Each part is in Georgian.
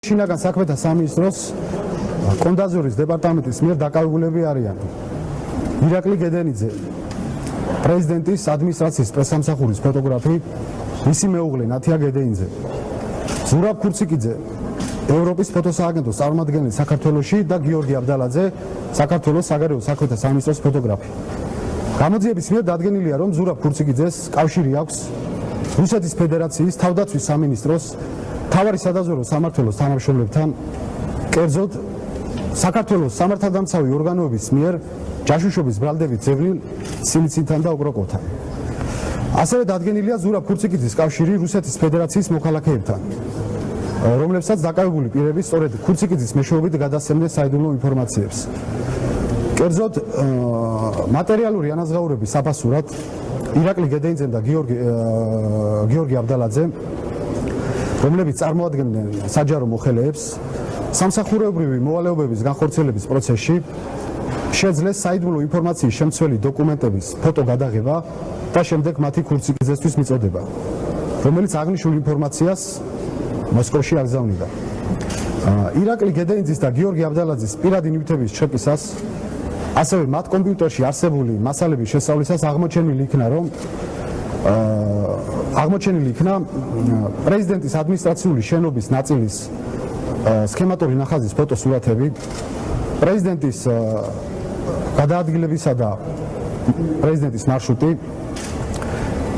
შინაგან საქმეთა სამინისტროს კონდაზურის დეპარტამენტის მიერ დაკავებულები არიან ირაკლი გედენიძე, პრეზიდენტის ადმინისტრაციის პრესამსახურის ფოტოგრაფი, მისი მეუღლე ნათია გედეინძე, ზურაბ ქურციკიძე, ევროპის ფოტოსააგენტოს წარმომადგენელი საქართველოში და გიორგი აბდალაძე, საქართველოს საგარეო საქმეთა სამინისტროს ფოტოგრაფი. გამოძიების მიერ დადგენილია, რომ ზურაბ ქურციკიძეს კავშირი აქვს რუსეთის ფედერაციის თავდაცვის სამინისტროს თავარი სადაზვერვო სამმართველოს თანამშრომლებთან, კერძოდ საქართველოს სამართალდამცავი ორგანოების მიერ ჯაშუშობის ბრალდებით ძებნილ სილიცინთან და ოკროკოვთან. ასევე დადგენილია ზურაბ ქურციკიძის კავშირი რუსეთის ფედერაციის მოქალაქეებთან, რომლებსაც დაკავებული პირები სწორედ ქურციკიძის მეშვეობით გადასცემდნენ საიდუმლო ინფორმაციებს. კერძოდ მატერიალური ანაზღაურების საფასურად ირაკლი გედეინძემ და გიორგი აბდალაძემ, რომლებიც წარმოადგენდნენ საჯარო მოხელეებს, სამსახურებრივი მოვალეობების განხორციელების პროცესში შეძლეს საიდუმლო ინფორმაციის შემცველი დოკუმენტების ფოტო გადაღება და შემდეგ მათი ქურციკიძესთვის მიწოდება, რომელიც აღნიშნულ ინფორმაციას მოსკოვში აგზავნიდა. ირაკლი გედეინძის და გიორგი აბდალაძის პირადი ნივთების ჩეკისას, ასევე მათ კომპიუტერში არსებული მასალების შესწავლისას აღმოჩენილი იქნა პრეზიდენტის ადმინისტრაციული შენობის ნაწილის სქემატური ნახაზის ფოტოსურათები, პრეზიდენტის გადაადგილებისა და პრეზიდენტის მარშრუტი,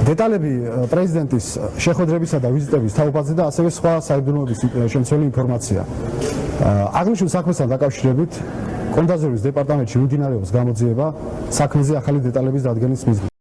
დეტალები პრეზიდენტის შეხვედრებისა და ვიზიტების თაობაზე და ასევე სხვა საიდუმლოების შემცველი ინფორმაცია. აღნიშნულ საქმესთან დაკავშირებით კონდაზურის დეპარტამენტში მიმდინარეობს გამოძიება საქმეზე ახალი დეტალების დადგენის მიზნით.